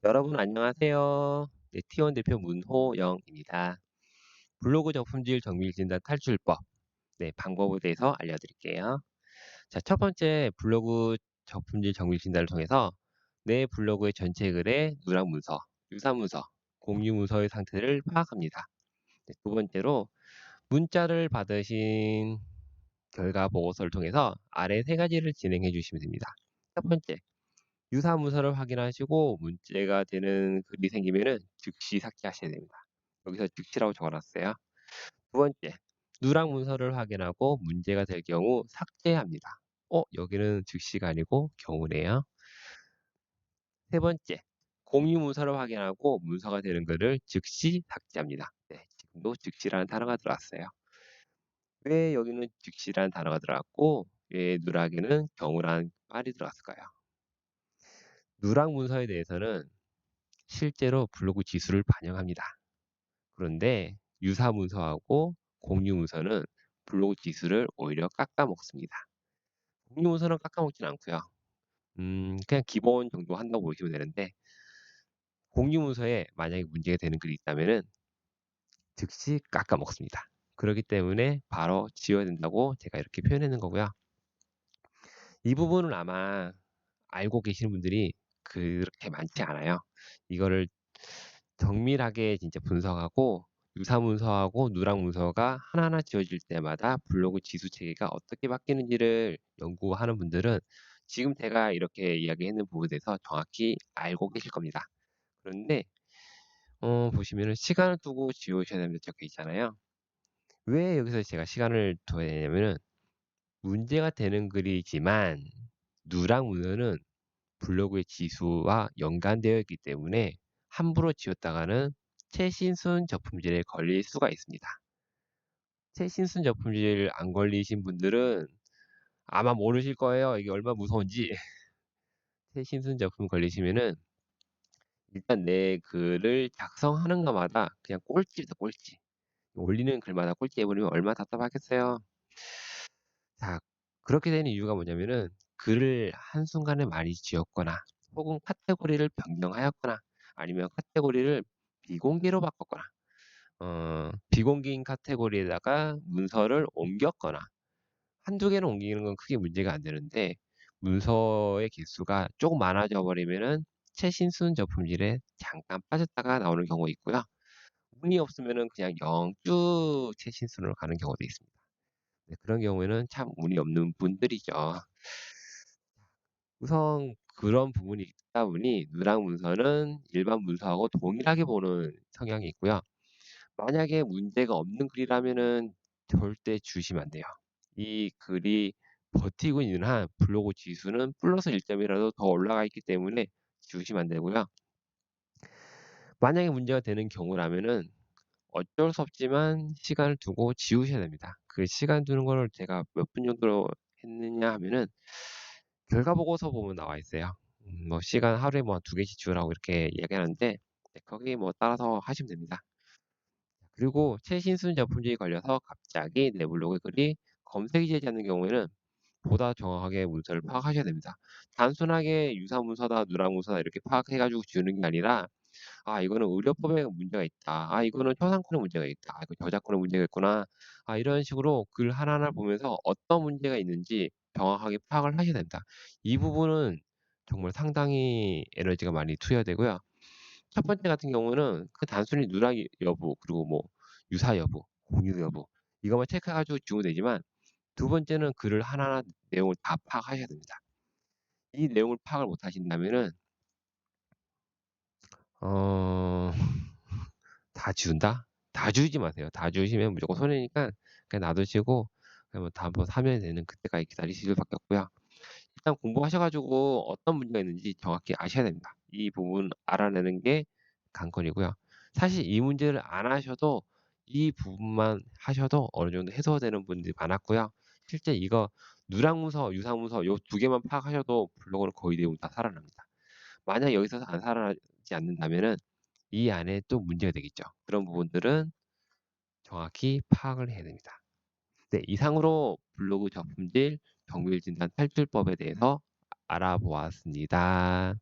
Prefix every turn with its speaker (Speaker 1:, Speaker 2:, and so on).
Speaker 1: 여러분 안녕하세요. 네, T1 대표 문호영입니다. 블로그 저품질 정밀 진단 탈출법, 방법에 대해서 알려드릴게요. 자, 첫 번째 블로그 저품질 정밀 진단을 통해서 내 블로그의 전체 글의 누락 문서, 유사 문서, 공유 문서의 상태를 파악합니다. 네, 두 번째로 문자를 받으신 결과 보고서를 통해서 아래 세 가지를 진행해 주시면 됩니다. 첫 번째, 유사 문서를 확인하시고 문제가 되는 글이 생기면은 즉시 삭제하셔야 됩니다. 여기서 즉시라고 적어놨어요. 두 번째, 누락 문서를 확인하고 문제가 될 경우 삭제합니다. 여기는 즉시가 아니고 경우네요. 세 번째, 공유 문서를 확인하고 문서가 되는 글을 즉시 삭제합니다. 네, 지금도 즉시라는 단어가 들어왔어요. 왜 여기는 즉시라는 단어가 들어왔고 왜 누락에는 경우라는 말이 들어왔을까요? 누락 문서에 대해서는 실제로 블로그 지수를 반영합니다. 그런데 유사 문서하고 공유 문서는 블로그 지수를 오히려 깎아먹습니다. 공유 문서는 깎아먹진 않고요. 그냥 기본 정도 한다고 보시면 되는데 공유 문서에 만약에 문제가 되는 글이 있다면은 즉시 깎아먹습니다. 그렇기 때문에 바로 지워야 된다고 제가 이렇게 표현하는 거고요. 이 부분은 아마 알고 계시는 분들이 그렇게 많지 않아요. 이거를 정밀하게 진짜 분석하고 유사 문서하고 누락 문서가 하나하나 지워질 때마다 블로그 지수 체계가 어떻게 바뀌는지를 연구하는 분들은 지금 제가 이렇게 이야기했는 부분에 대해서 정확히 알고 계실 겁니다. 그런데 보시면은 시간을 두고 지우셔야 된다고 적혀 있잖아요. 왜 여기서 제가 시간을 둬야 되냐면은 문제가 되는 글이지만 누락 문서는 블로그의 지수와 연관되어 있기 때문에 함부로 지웠다가는 최신순 저품질에 걸릴 수가 있습니다. 최신순 저품질 안 걸리신 분들은 아마 모르실 거예요. 이게 얼마나 무서운지. 최신순 저품 걸리시면은 일단 내 글을 작성하는 것마다 그냥 꼴찌다 꼴찌. 올리는 글마다 꼴찌 해버리면 얼마나 답답하겠어요. 자, 그렇게 되는 이유가 뭐냐면은 글을 한순간에 많이 지웠거나 혹은 카테고리를 변경하였거나 아니면 카테고리를 비공개로 바꿨거나 비공개인 카테고리에다가 문서를 옮겼거나 한두 개는 옮기는 건 크게 문제가 안 되는데 문서의 개수가 조금 많아져 버리면은 최신순 저품질에 잠깐 빠졌다가 나오는 경우가 있고요. 운이 없으면은 그냥 영쭉 최신순으로 가는 경우도 있습니다. 네, 그런 경우에는 참 운이 없는 분들이죠. 우선 그런 부분이 있다 보니 누락 문서는 일반 문서하고 동일하게 보는 성향이 있고요. 만약에 문제가 없는 글이라면은 절대 주시면 안 돼요. 이 글이 버티고 있는 한 블로그 지수는 플러스 1점이라도 더 올라가 있기 때문에 지우시면 안 되고요. 만약에 문제가 되는 경우라면은 어쩔 수 없지만 시간을 두고 지우셔야 됩니다. 그 시간 두는 거를 제가 몇 분 정도 했느냐 하면은 결과 보고서 보면 나와 있어요. 뭐 시간 하루에 뭐 두 개씩 지우라고 이렇게 이야기하는데 거기 뭐 따라서 하시면 됩니다. 그리고 최신순 제품들이 걸려서 갑자기 내 블로그 글이 검색이 되지 않는 경우에는 보다 정확하게 문서를 파악하셔야 됩니다. 단순하게 유사 문서다, 누락 문서다 이렇게 파악해 가지고 지우는 게 아니라 이거는 의료법에 문제가 있다. 이거는 초상권에 문제가 있다. 이거 저작권에 문제가 있구나. 이런 식으로 글 하나하나 보면서 어떤 문제가 있는지 정확하게 파악을 하셔야 됩니다. 이 부분은 정말 상당히 에너지가 많이 투여되고요. 첫 번째 같은 경우는 그 단순히 누락 여부 그리고 뭐 유사 여부, 공유 여부 이것만 체크해 가지고 지우면 되지만 두 번째는 글을 하나하나 내용을 다 파악하셔야 됩니다. 이 내용을 파악을 못 하신다면은 어 다 지운다? 다 지우지 마세요. 다 지우시면 무조건 손해니까 그냥 놔두시고 그냥 뭐 다음번 사면이 되는 그때까지 기다리실 수밖에 없고요. 일단 공부하셔 가지고 어떤 문제가 있는지 정확히 아셔야 됩니다. 이 부분 알아내는 게 관건이고요. 사실 이 문제를 안 하셔도 이 부분만 하셔도 어느 정도 해소되는 분들이 많았고요. 실제 이거 누락문서, 유사문서 요 두 개만 파악하셔도 블로그는 거의 대부분 다 살아납니다. 만약 여기서 안 살아나지 않는다면은 이 안에 또 문제가 되겠죠. 그런 부분들은 정확히 파악을 해야 됩니다. 네, 이상으로 블로그 저품질 정밀 진단 탈출법에 대해서 알아보았습니다.